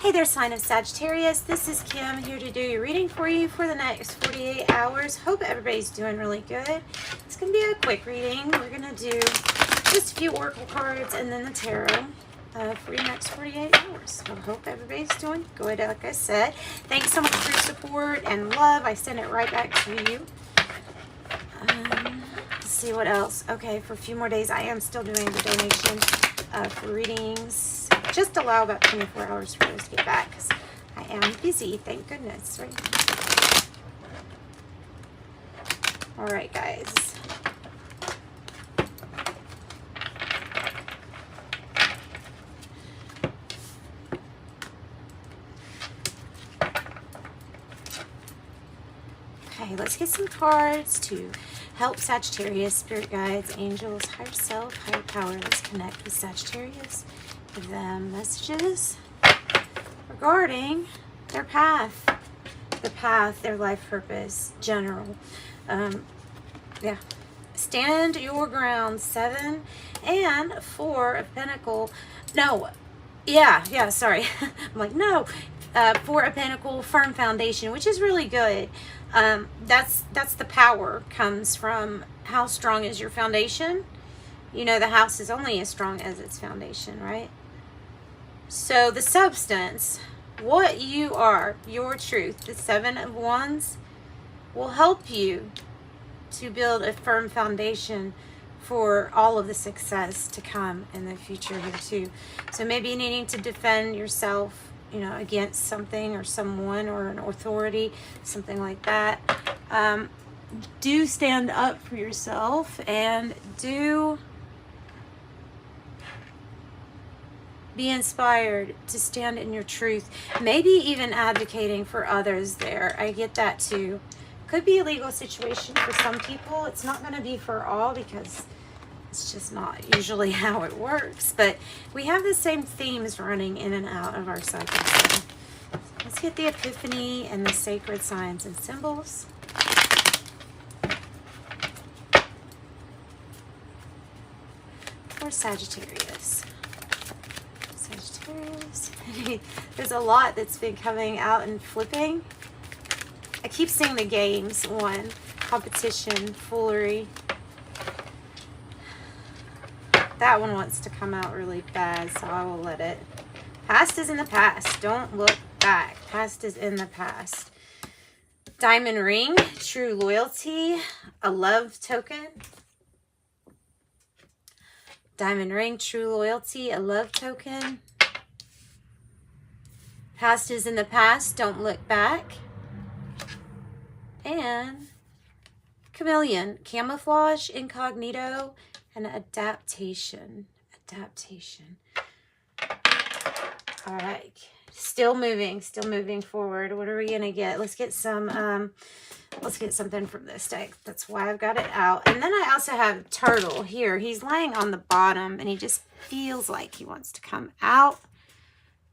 Hey there, sign of Sagittarius. This is Kim here to do your reading for you for the next 48 hours. Hope everybody's doing really good. It's going to be a quick reading. We're going to do just a few oracle cards and then the tarot for your next 48 hours. So I hope everybody's doing good. Like I said, thanks so much for your support and love. I send it right back to you. Let's see what else. Okay, for a few more days, I am still doing the donation for readings. Just allow about 24 hours for those to get back because I am busy, thank goodness, right? All right, guys. Okay, let's get some cards to help Sagittarius, spirit guides, angels, higher self, higher power. Let's connect with Sagittarius. Give them messages regarding their path, their life purpose, general. Yeah. Stand your ground, 7 and 4 of Pentacle. No. Yeah, sorry. I'm like, no. 4 of Pentacle, firm foundation, which is really good. That's the power comes from how strong is your foundation. You know, the house is only as strong as its foundation, right? So the substance, what you are, your truth, the 7 of Wands, will help you to build a firm foundation for all of the success to come in the future here too. So maybe needing to defend yourself, you know, against something or someone or an authority, something like that. Do stand up for yourself and do be inspired to stand in your truth. Maybe even advocating for others there. I get that too. Could be a legal situation for some people. It's not going to be for all because it's just not usually how it works. But we have the same themes running in and out of our cycle. So let's get the epiphany and the sacred signs and symbols. For Sagittarius. There's a lot that's been coming out and flipping. I keep seeing the games one, competition, foolery. That one wants to come out really bad, so I will let it. Past is in the past. Don't look back. Past is in the past. Diamond ring, true loyalty, a love token. Diamond ring, true loyalty, a love token. Past is in the past, don't look back. And chameleon, camouflage, incognito, and adaptation. All right, still moving forward. What are we gonna get? Let's get some let's get something from this deck. That's why I've got it out. And then I also have turtle here. He's laying on the bottom and he just feels like he wants to come out.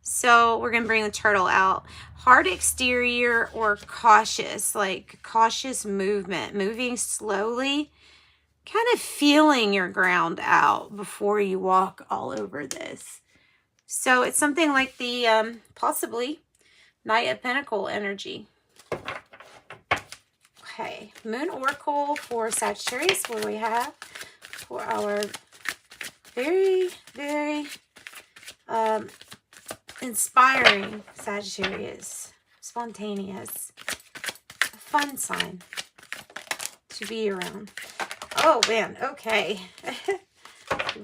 So we're going to bring the turtle out. Hard exterior or cautious, like cautious movement, moving slowly, kind of feeling your ground out before you walk all over this. So it's something like the possibly Knight of Pentacle energy. Okay, Moon Oracle for Sagittarius. What do we have for our very, very inspiring Sagittarius, spontaneous, a fun sign to be around. Oh man, okay.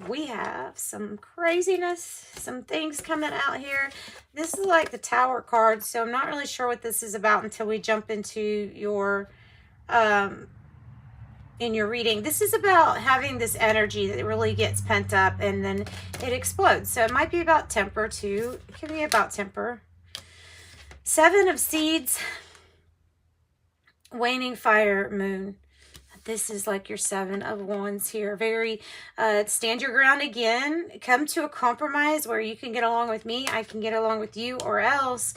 We have some craziness, some things coming out here. This is like the Tower card, so I'm not really sure what this is about until we jump into your in your reading. This is about having this energy that really gets pent up and then it explodes. So it might be about temper too. It can be about temper. 7 of seeds, waning fire, moon. This is like your 7 of wands here. Very stand your ground again. Come to a compromise where you can get along with me, I can get along with you, or else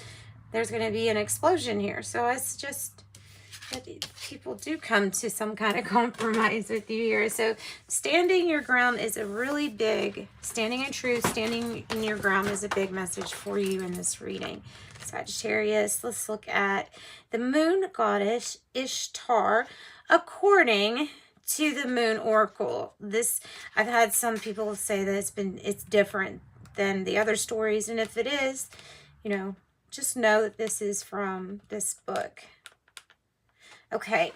there's going to be an explosion here. So it's just But people do come to some kind of compromise with you here. So standing your ground is a really big, standing in truth, standing in your ground is a big message for you in this reading. Sagittarius, let's look at the moon goddess Ishtar according to the moon oracle. This, I've had some people say that it's different than the other stories. And if it is, you know, just know that this is from this book. Okay,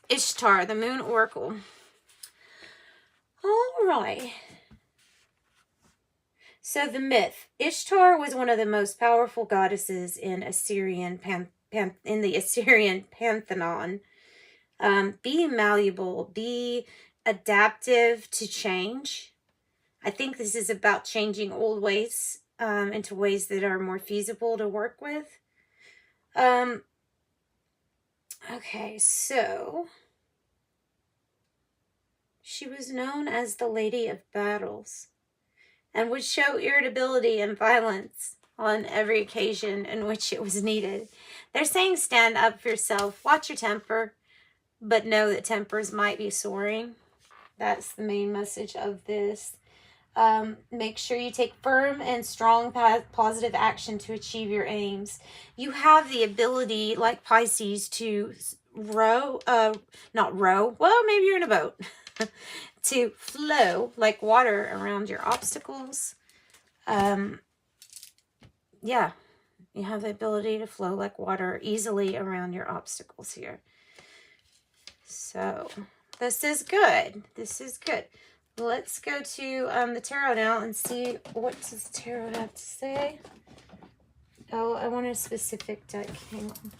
Ishtar, the moon oracle. All right. So the myth. Ishtar was one of the most powerful goddesses in Assyrian in the Assyrian pantheon. Be malleable, be adaptive to change. I think this is about changing old ways into ways that are more feasible to work with. Okay, so she was known as the Lady of Battles and would show irritability and violence on every occasion in which it was needed. They're saying stand up for yourself, watch your temper, but know that tempers might be soaring. That's the main message of this. Make sure you take firm and strong positive action to achieve your aims. You have the ability, like Pisces, to not row, well, maybe you're in a boat, to flow like water around your obstacles. Yeah, you have the ability to flow like water easily around your obstacles here. So this is good. This is good. Let's go to the tarot now and see what does the tarot have to say. Oh, I want a specific deck. Hang on.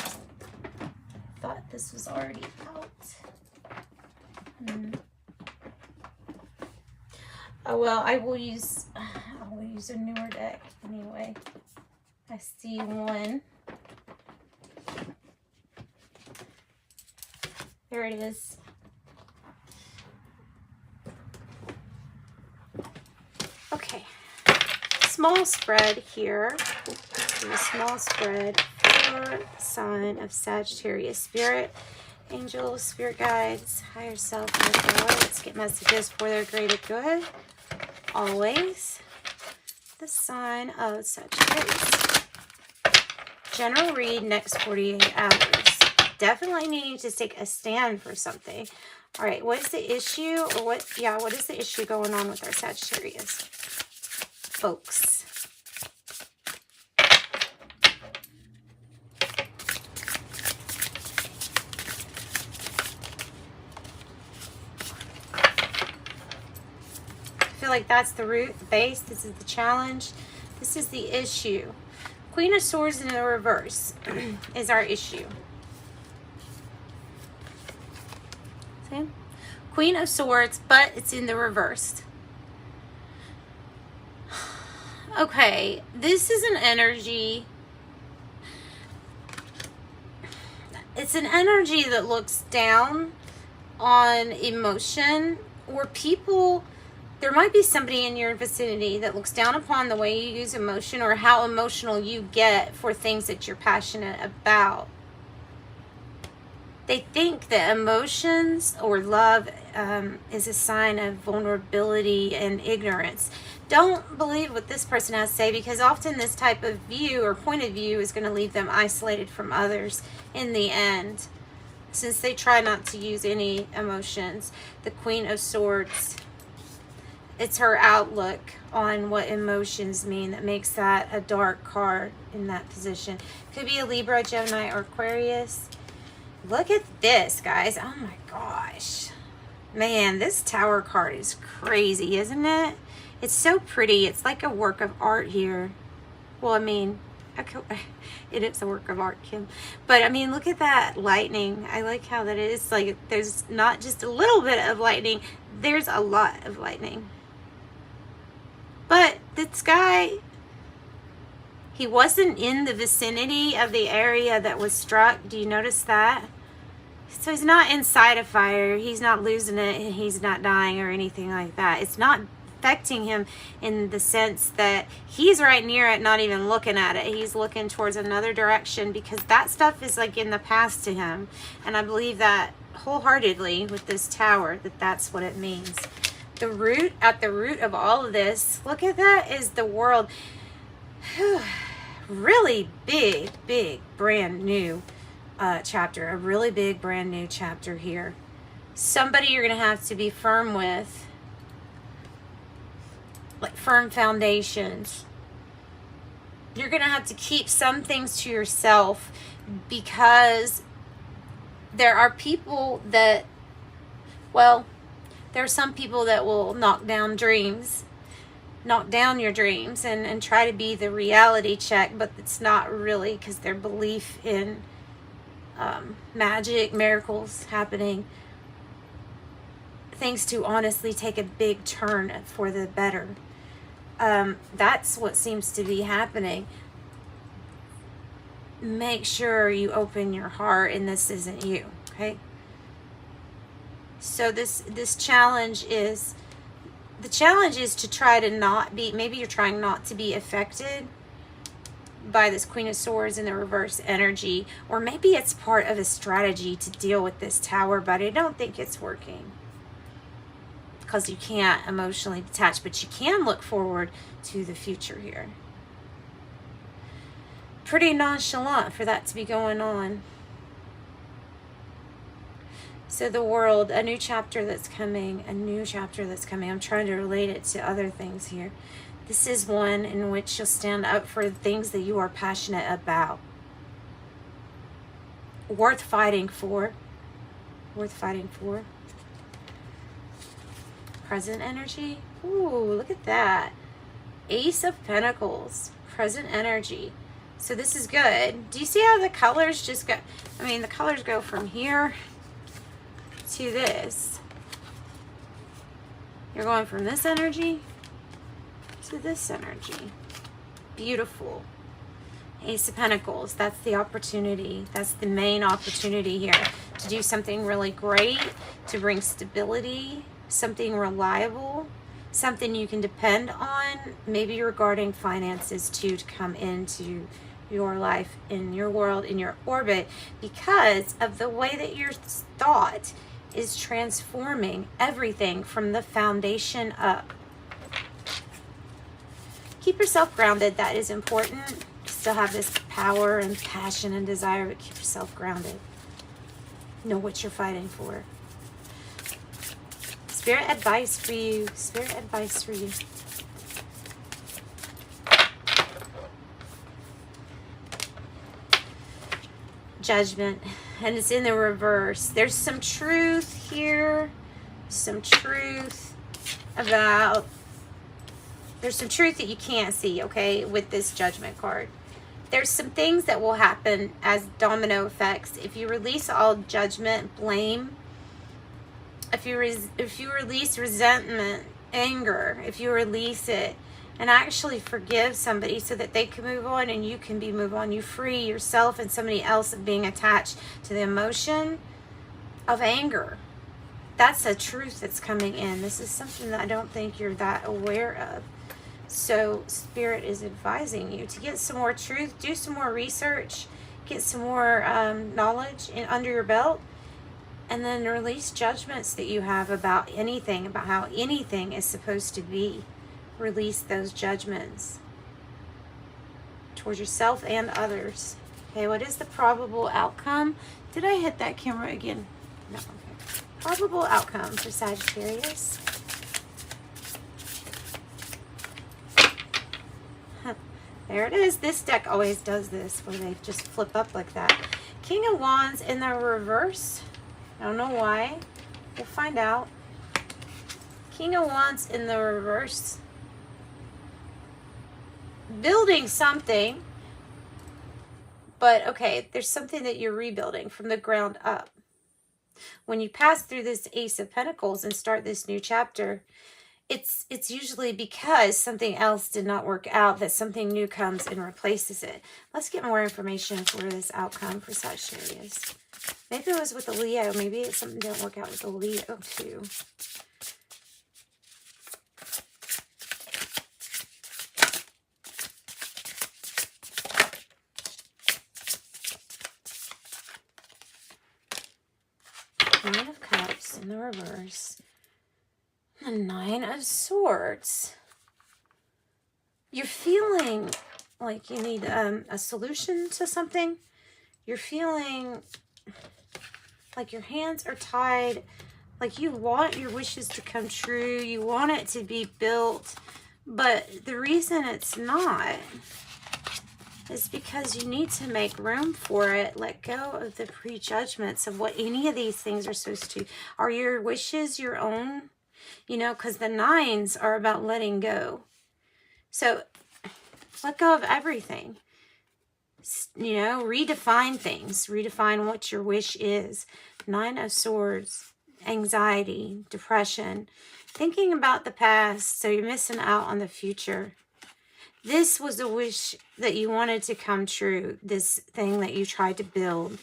Thought this was already out. Oh well, I will use a newer deck anyway. I see one. There it is. Okay, small spread here. A small spread for sign of Sagittarius. Spirit, angels, spirit guides, higher self, higher power. Let's get messages for their greater good. Always. The sign of Sagittarius. General read next 48 hours. Definitely needing to take a stand for something. All right, what is the issue, or what is the issue going on with our Sagittarius folks? I feel like that's the root, the base. This is the challenge. This is the issue. Queen of Swords in the reverse is our issue. See? Queen of Swords, but it's in the reverse. Okay, this is an energy. It's an energy that looks down on emotion, or people. There might be somebody in your vicinity that looks down upon the way you use emotion, or how emotional you get for things that you're passionate about. They think that emotions or love is a sign of vulnerability and ignorance. Don't believe what this person has to say, because often this type of view or point of view is going to leave them isolated from others in the end, since they try not to use any emotions. The Queen of Swords, it's her outlook on what emotions mean that makes that a dark card in that position. Could be a Libra, Gemini, or Aquarius. Look at this, guys. Oh my gosh. Man, this Tower card is crazy, isn't it? It's so pretty. It's like a work of art here. Well, I mean, it is a work of art, Kim. But I mean, look at that lightning. I like how that is. Like, there's not just a little bit of lightning. There's a lot of lightning. But this guy, he wasn't in the vicinity of the area that was struck. Do you notice that? So he's not inside a fire. He's not losing it. And he's not dying or anything like that. It's not affecting him in the sense that he's right near it, not even looking at it. He's looking towards another direction because that stuff is like in the past to him. And I believe that wholeheartedly with this Tower, that that's what it means. The root, at the root of all of this, look at that, is the World. Really big, brand new chapter. A really big, brand new chapter here. Somebody you're going to have to be firm with. Like firm foundations. You're going to have to keep some things to yourself because there are people that, well, there are some people that will knock down your dreams and try to be the reality check, but it's not really, because their belief in magic, miracles happening, things to honestly take a big turn for the better. That's what seems to be happening. Make sure you open your heart, and this isn't you, okay? So this challenge is, the challenge is to try to not be, maybe you're trying not to be affected by this Queen of Swords in the reverse energy, or maybe it's part of a strategy to deal with this Tower, but I don't think it's working because you can't emotionally detach, but you can look forward to the future here. Pretty nonchalant for that to be going on. So the World, a new chapter that's coming, I'm trying to relate it to other things here. This is one in which you'll stand up for the things that you are passionate about. Worth fighting for. Present energy. Ooh, look at that. Ace of Pentacles. Present energy. So this is good. Do you see how the colors just go? I mean, the colors go from here to this. You're going from this energy to this energy. Beautiful. Ace of Pentacles. That's the opportunity. That's the main opportunity here. To do something really great, to bring stability, something reliable, something you can depend on, maybe regarding finances too, to come into your life, in your world, in your orbit, because of the way that your thought is transforming everything from the foundation up. Keep yourself grounded. That is important. Still have this power and passion and desire, but keep yourself grounded. Know what you're fighting for. Spirit advice for you. Spirit advice for you. Judgment. And it's in the reverse. There's some truth here. Some truth about... There's some truth that you can't see, okay, with this Judgment card. There's some things that will happen as domino effects. If you release all judgment, blame, if you release resentment, anger, if you release it and actually forgive somebody so that they can move on and you can move on, you free yourself and somebody else of being attached to the emotion of anger. That's a truth that's coming in. This is something that I don't think you're that aware of. So Spirit is advising you to get some more truth, do some more research, get some more knowledge under your belt, and then release judgments that you have about anything, about how anything is supposed to be. Release those judgments towards yourself and others. Okay, what is the probable outcome? Did I hit that camera again? No, okay. Probable outcome for Sagittarius. There it is. This deck always does this, where they just flip up like that. King of Wands in the reverse. I don't know why. We'll find out. King of Wands in the reverse. Building something. But, okay, there's something that you're rebuilding from the ground up. When you pass through this Ace of Pentacles and start this new chapter, it's usually because something else did not work out, that something new comes and replaces it. Let's get more information for this outcome for Sagittarius. Maybe it was with the Leo. Maybe it's something didn't work out with the Leo too. in the reverse. The 9 of Swords. You're feeling like you need a solution to something. You're feeling like your hands are tied, like you want your wishes to come true. You want it to be built, but the reason it's not is because you need to make room for it. Let go of the prejudgments of what any of these things are supposed to. Are your wishes your own? You know, because the 9s are about letting go. So let go of everything. You know, redefine things. Redefine what your wish is. 9 of Swords. Anxiety, depression, thinking about the past, so you're missing out on the future. This was a wish that you wanted to come true. This thing that you tried to build.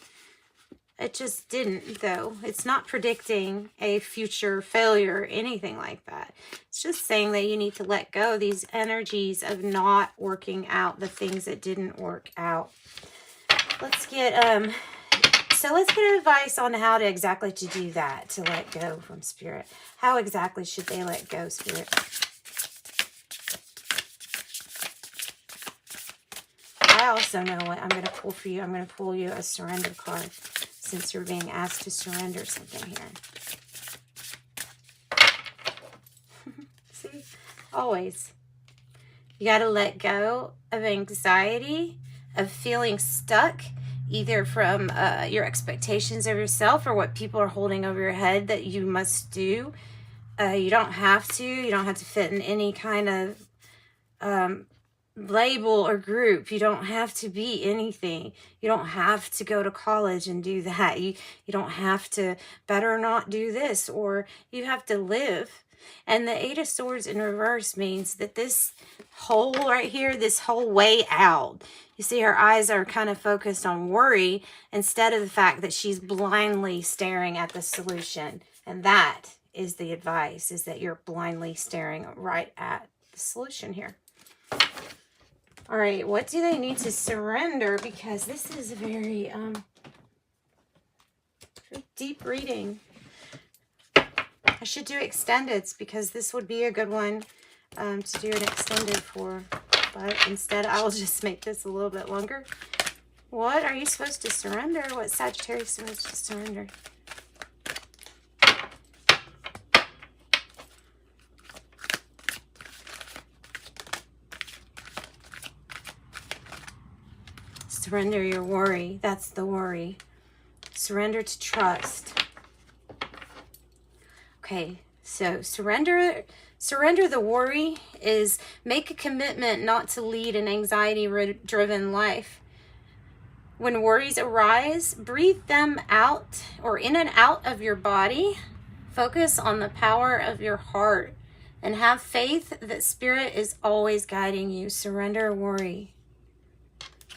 It just didn't, though. It's not predicting a future failure or anything like that. It's just saying that you need to let go of these energies of not working out the things that didn't work out. Let's get advice on how to exactly to do that, to let go from Spirit. How exactly should they let go, Spirit? I also know what I'm going to pull for you. I'm going to pull you a surrender card, since you're being asked to surrender something here. See? Always. You got to let go of anxiety, of feeling stuck, either from your expectations of yourself or what people are holding over your head that you must do. You don't have to. You don't have to fit in any kind of label or group. You don't have to be anything. You don't have to go to college and do that. You don't have to better not do this, or you have to live. And the 8 of Swords in reverse means that this hole right here, this whole way out, you see her eyes are kind of focused on worry instead of the fact that she's blindly staring at the solution. And that is the advice, is that you're blindly staring right at the solution here. All right, what do they need to surrender? Because this is a very deep reading. I should do extendeds because this would be a good one to do an extended for. But instead, I will just make this a little bit longer. What are you supposed to surrender? What Sagittarius is supposed to surrender? Surrender your worry. That's the worry. Surrender to trust. Okay, so surrender the worry is make a commitment not to lead an anxiety-driven life. When worries arise, breathe them out or in and out of your body. Focus on the power of your heart and have faith that Spirit is always guiding you. Surrender worry.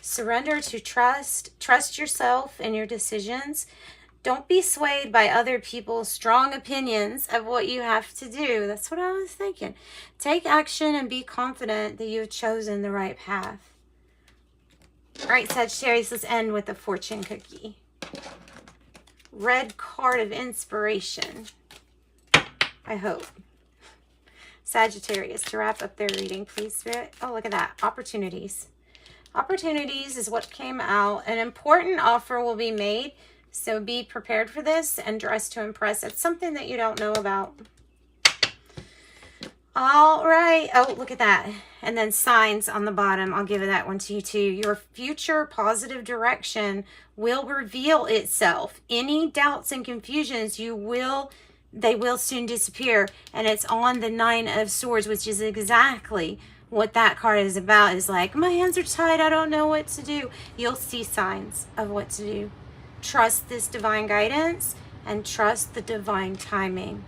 Surrender to trust. Trust yourself and your decisions. Don't be swayed by other people's strong opinions of what you have to do. That's what I was thinking. Take action and be confident that you have chosen the right path. All right, Sagittarius, let's end with the fortune cookie. Red card of inspiration. I hope. Sagittarius, to wrap up their reading, please, Spirit. Oh, look at that. Opportunities. Opportunities is what came out. An important offer will be made. So be prepared for this and dress to impress. It's something that you don't know about. All right. Oh, look at that. And then signs on the bottom. I'll give that one to you too. Your future positive direction will reveal itself. Any doubts and confusions they will soon disappear. And it's on the 9 of Swords, which is exactly what that card is about. Is like, my hands are tied. I don't know what to do. You'll see signs of what to do. Trust this divine guidance and trust the divine timing.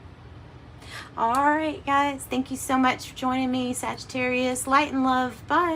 All right, guys. Thank you so much for joining me, Sagittarius. Light and love. Bye.